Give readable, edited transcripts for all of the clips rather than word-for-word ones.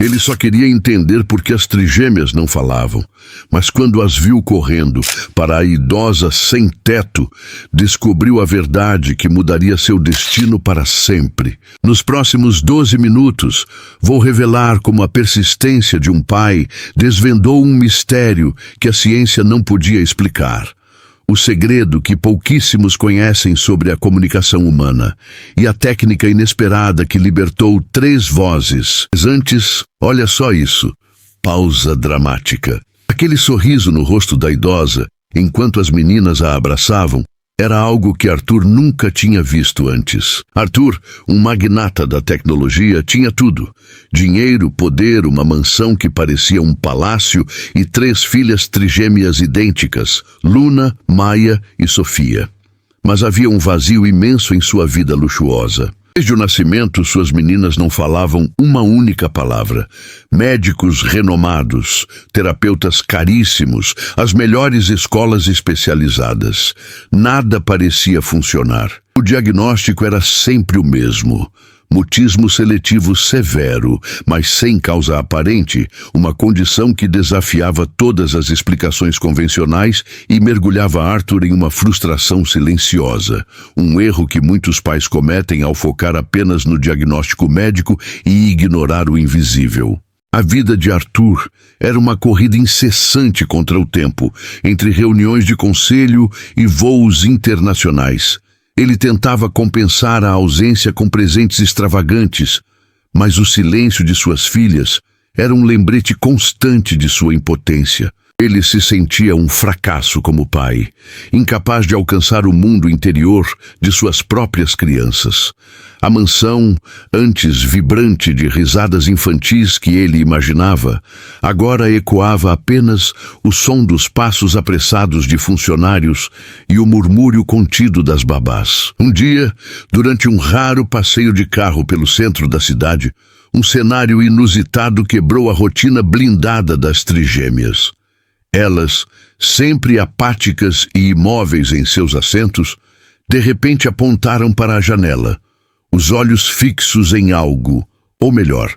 Ele só queria entender por que as trigêmeas não falavam, mas quando as viu correndo para a idosa sem teto, descobriu a verdade que mudaria seu destino para sempre. Nos próximos 12 minutos, vou revelar como a persistência de um pai desvendou um mistério que a ciência não podia explicar. O segredo que pouquíssimos conhecem sobre a comunicação humana e a técnica inesperada que libertou 3 vozes. Mas antes, olha só isso. Pausa dramática. Aquele sorriso no rosto da idosa, enquanto as meninas a abraçavam, era algo que Arthur nunca tinha visto antes. Arthur, um magnata da tecnologia, tinha tudo. Dinheiro, poder, uma mansão que parecia um palácio e 3 filhas trigêmeas idênticas, Luna, Maia e Sofia. Mas havia um vazio imenso em sua vida luxuosa. Desde o nascimento, suas meninas não falavam uma única palavra. Médicos renomados, terapeutas caríssimos, as melhores escolas especializadas. Nada parecia funcionar. O diagnóstico era sempre o mesmo. Mutismo seletivo severo, mas sem causa aparente, uma condição que desafiava todas as explicações convencionais e mergulhava Arthur em uma frustração silenciosa, um erro que muitos pais cometem ao focar apenas no diagnóstico médico e ignorar o invisível. A vida de Arthur era uma corrida incessante contra o tempo, entre reuniões de conselho e voos internacionais. Ele tentava compensar a ausência com presentes extravagantes, mas o silêncio de suas filhas era um lembrete constante de sua impotência. Ele se sentia um fracasso como pai, incapaz de alcançar o mundo interior de suas próprias crianças. A mansão, antes vibrante de risadas infantis que ele imaginava, agora ecoava apenas o som dos passos apressados de funcionários e o murmúrio contido das babás. Um dia, durante um raro passeio de carro pelo centro da cidade, um cenário inusitado quebrou a rotina blindada das trigêmeas. Elas, sempre apáticas e imóveis em seus assentos, de repente apontaram para a janela, os olhos fixos em algo, ou melhor,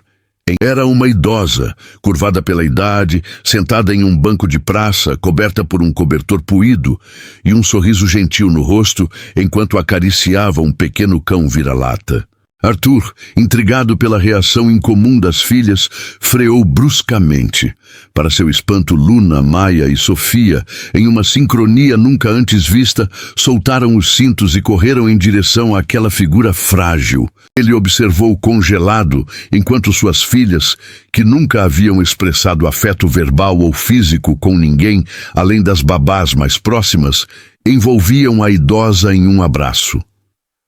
era uma idosa, curvada pela idade, sentada em um banco de praça, coberta por um cobertor puído e um sorriso gentil no rosto enquanto acariciava um pequeno cão vira-lata. Arthur, intrigado pela reação incomum das filhas, freou bruscamente. Para seu espanto, Luna, Maia e Sofia, em uma sincronia nunca antes vista, soltaram os cintos e correram em direção àquela figura frágil. Ele observou congelado, enquanto suas filhas, que nunca haviam expressado afeto verbal ou físico com ninguém, além das babás mais próximas, envolviam a idosa em um abraço.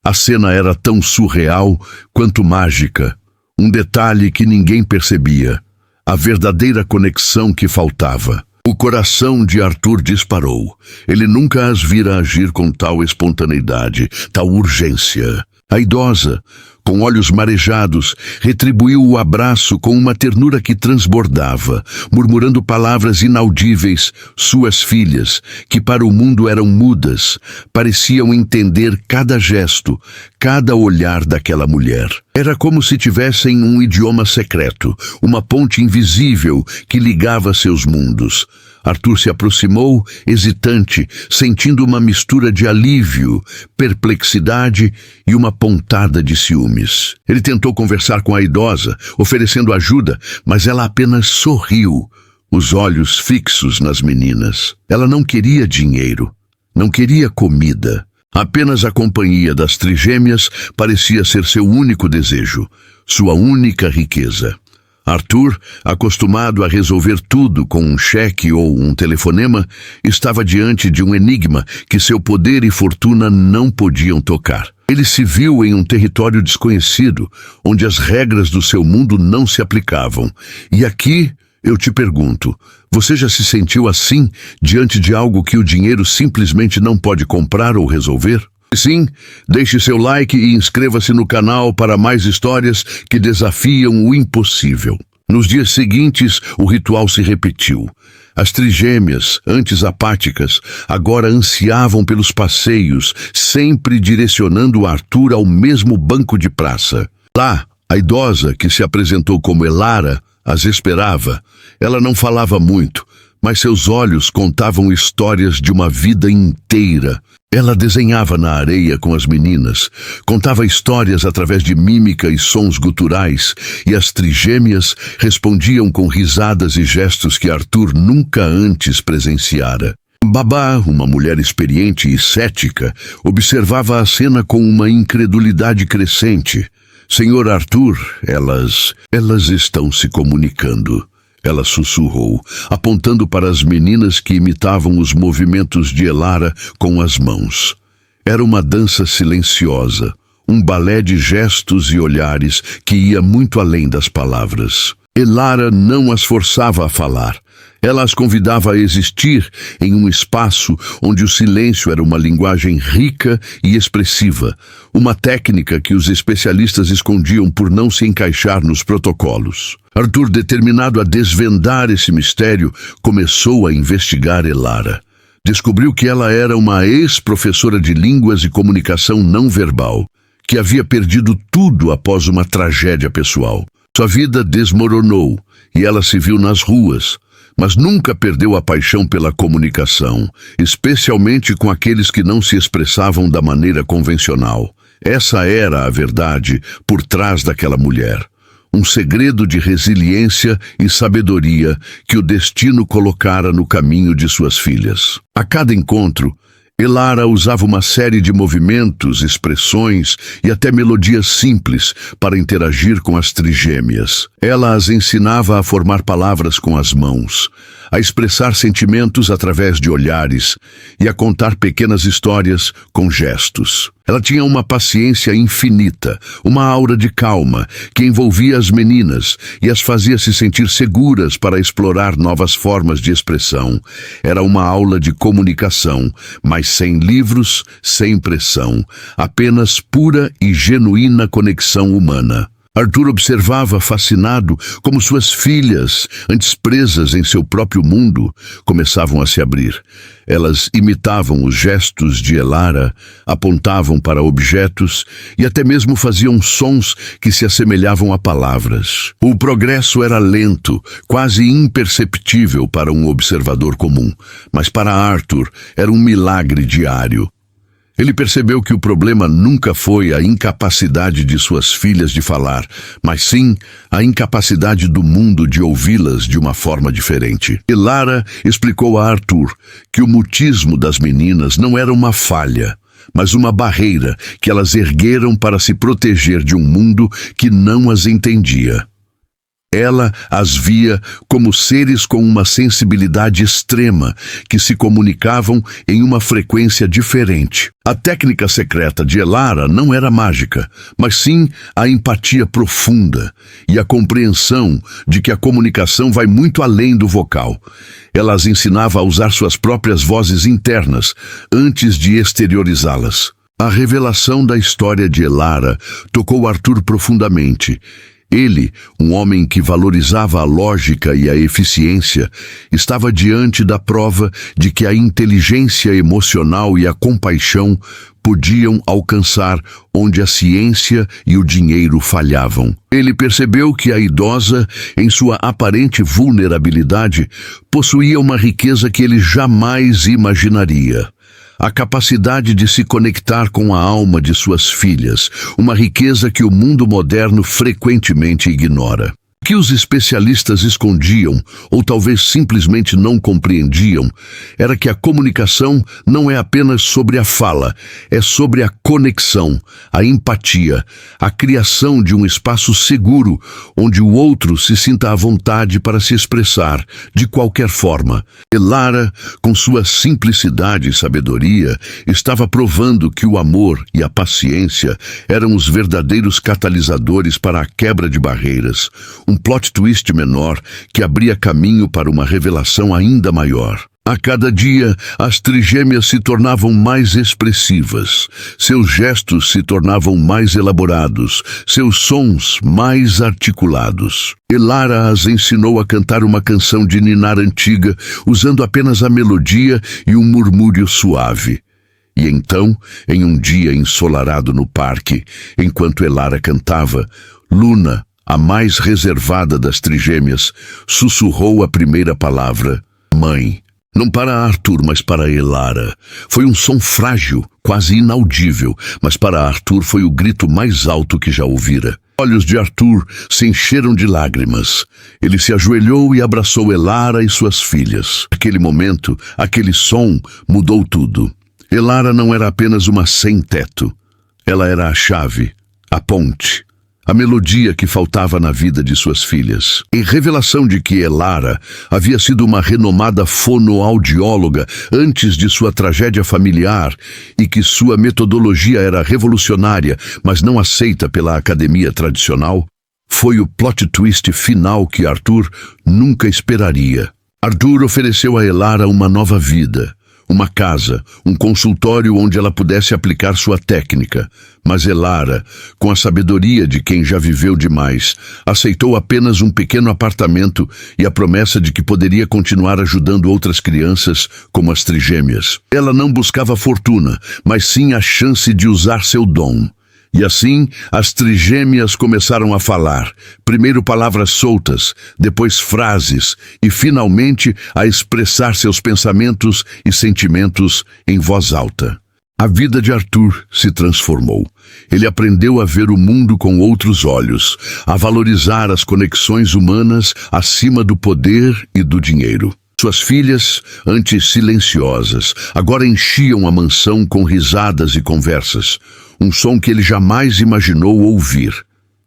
A cena era tão surreal quanto mágica, um detalhe que ninguém percebia, a verdadeira conexão que faltava. O coração de Arthur disparou. Ele nunca as vira agir com tal espontaneidade, tal urgência. A idosa, com olhos marejados, retribuiu o abraço com uma ternura que transbordava, murmurando palavras inaudíveis. Suas filhas, que para o mundo eram mudas, pareciam entender cada gesto, cada olhar daquela mulher. Era como se tivessem um idioma secreto, uma ponte invisível que ligava seus mundos. Arthur se aproximou, hesitante, sentindo uma mistura de alívio, perplexidade e uma pontada de ciúmes. Ele tentou conversar com a idosa, oferecendo ajuda, mas ela apenas sorriu, os olhos fixos nas meninas. Ela não queria dinheiro, não queria comida. Apenas a companhia das trigêmeas parecia ser seu único desejo, sua única riqueza. Arthur, acostumado a resolver tudo com um cheque ou um telefonema, estava diante de um enigma que seu poder e fortuna não podiam tocar. Ele se viu em um território desconhecido, onde as regras do seu mundo não se aplicavam. E aqui, eu te pergunto, você já se sentiu assim, diante de algo que o dinheiro simplesmente não pode comprar ou resolver? Sim, deixe seu like e inscreva-se no canal para mais histórias que desafiam o impossível. Nos dias seguintes, o ritual se repetiu. As trigêmeas, antes apáticas, agora ansiavam pelos passeios, sempre direcionando Arthur ao mesmo banco de praça. Lá, a idosa, que se apresentou como Elara, as esperava. Ela não falava muito, mas seus olhos contavam histórias de uma vida inteira. Ela desenhava na areia com as meninas, contava histórias através de mímica e sons guturais, e as trigêmeas respondiam com risadas e gestos que Arthur nunca antes presenciara. Babá, uma mulher experiente e cética, observava a cena com uma incredulidade crescente. Senhor Arthur, elas estão se comunicando. Ela sussurrou, apontando para as meninas que imitavam os movimentos de Elara com as mãos. Era uma dança silenciosa, um balé de gestos e olhares que ia muito além das palavras. Elara não as forçava a falar. Ela as convidava a existir em um espaço onde o silêncio era uma linguagem rica e expressiva, uma técnica que os especialistas escondiam por não se encaixar nos protocolos. Arthur, determinado a desvendar esse mistério, começou a investigar Elara. Descobriu que ela era uma ex-professora de línguas e comunicação não verbal, que havia perdido tudo após uma tragédia pessoal. Sua vida desmoronou e ela se viu nas ruas, mas nunca perdeu a paixão pela comunicação, especialmente com aqueles que não se expressavam da maneira convencional. Essa era a verdade por trás daquela mulher. Um segredo de resiliência e sabedoria que o destino colocara no caminho de suas filhas. A cada encontro, Elara usava uma série de movimentos, expressões e até melodias simples para interagir com as trigêmeas. Ela as ensinava a formar palavras com as mãos, a expressar sentimentos através de olhares e a contar pequenas histórias com gestos. Ela tinha uma paciência infinita, uma aura de calma que envolvia as meninas e as fazia se sentir seguras para explorar novas formas de expressão. Era uma aula de comunicação, mas sem livros, sem pressão, apenas pura e genuína conexão humana. Arthur observava fascinado como suas filhas, antes presas em seu próprio mundo, começavam a se abrir. Elas imitavam os gestos de Elara, apontavam para objetos e até mesmo faziam sons que se assemelhavam a palavras. O progresso era lento, quase imperceptível para um observador comum, mas para Arthur era um milagre diário. Ele percebeu que o problema nunca foi a incapacidade de suas filhas de falar, mas sim a incapacidade do mundo de ouvi-las de uma forma diferente. Elara explicou a Arthur que o mutismo das meninas não era uma falha, mas uma barreira que elas ergueram para se proteger de um mundo que não as entendia. Ela as via como seres com uma sensibilidade extrema, que se comunicavam em uma frequência diferente. A técnica secreta de Elara não era mágica, mas sim a empatia profunda e a compreensão de que a comunicação vai muito além do vocal. Ela as ensinava a usar suas próprias vozes internas antes de exteriorizá-las. A revelação da história de Elara tocou Arthur profundamente. Ele, um homem que valorizava a lógica e a eficiência, estava diante da prova de que a inteligência emocional e a compaixão podiam alcançar onde a ciência e o dinheiro falhavam. Ele percebeu que a idosa, em sua aparente vulnerabilidade, possuía uma riqueza que ele jamais imaginaria. A capacidade de se conectar com a alma de suas filhas, uma riqueza que o mundo moderno frequentemente ignora. O que os especialistas escondiam, ou talvez simplesmente não compreendiam, era que a comunicação não é apenas sobre a fala, é sobre a conexão, a empatia, a criação de um espaço seguro onde o outro se sinta à vontade para se expressar, de qualquer forma. Elara, com sua simplicidade e sabedoria, estava provando que o amor e a paciência eram os verdadeiros catalisadores para a quebra de barreiras, um plot twist menor que abria caminho para uma revelação ainda maior. A cada dia, as trigêmeas se tornavam mais expressivas, seus gestos se tornavam mais elaborados, seus sons mais articulados. Elara as ensinou a cantar uma canção de ninar antiga, usando apenas a melodia e um murmúrio suave. E então, em um dia ensolarado no parque, enquanto Elara cantava, Luna, a mais reservada das trigêmeas, sussurrou a primeira palavra: mãe. Não para Arthur, mas para Elara. Foi um som frágil, quase inaudível, mas para Arthur foi o grito mais alto que já ouvira. Olhos de Arthur se encheram de lágrimas. Ele se ajoelhou e abraçou Elara e suas filhas. Naquele momento, aquele som mudou tudo. Elara não era apenas uma sem-teto. Ela era a chave, a ponte, a melodia que faltava na vida de suas filhas. Em revelação de que Elara havia sido uma renomada fonoaudióloga antes de sua tragédia familiar e que sua metodologia era revolucionária, mas não aceita pela academia tradicional, foi o plot twist final que Arthur nunca esperaria. Arthur ofereceu a Elara uma nova vida. Uma casa, um consultório onde ela pudesse aplicar sua técnica. Mas Elara, com a sabedoria de quem já viveu demais, aceitou apenas um pequeno apartamento e a promessa de que poderia continuar ajudando outras crianças, como as trigêmeas. Ela não buscava fortuna, mas sim a chance de usar seu dom. E assim, as trigêmeas começaram a falar, primeiro palavras soltas, depois frases, e finalmente a expressar seus pensamentos e sentimentos em voz alta. A vida de Arthur se transformou. Ele aprendeu a ver o mundo com outros olhos, a valorizar as conexões humanas acima do poder e do dinheiro. Suas filhas, antes silenciosas, agora enchiam a mansão com risadas e conversas, um som que ele jamais imaginou ouvir.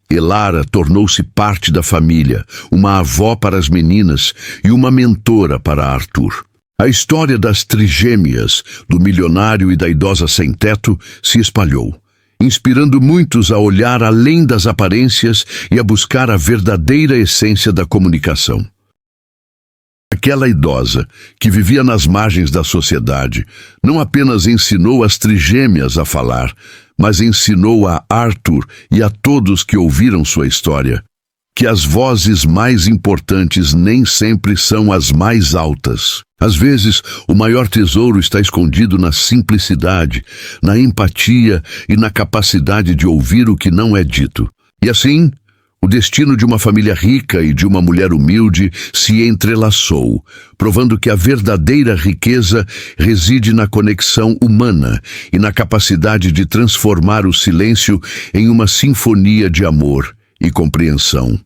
Elara tornou-se parte da família, uma avó para as meninas e uma mentora para Arthur. A história das trigêmeas, do milionário e da idosa sem-teto, se espalhou, inspirando muitos a olhar além das aparências e a buscar a verdadeira essência da comunicação. Aquela idosa, que vivia nas margens da sociedade, não apenas ensinou as trigêmeas a falar, mas ensinou a Arthur e a todos que ouviram sua história que as vozes mais importantes nem sempre são as mais altas. Às vezes, o maior tesouro está escondido na simplicidade, na empatia e na capacidade de ouvir o que não é dito. E assim, o destino de uma família rica e de uma mulher humilde se entrelaçou, provando que a verdadeira riqueza reside na conexão humana e na capacidade de transformar o silêncio em uma sinfonia de amor e compreensão.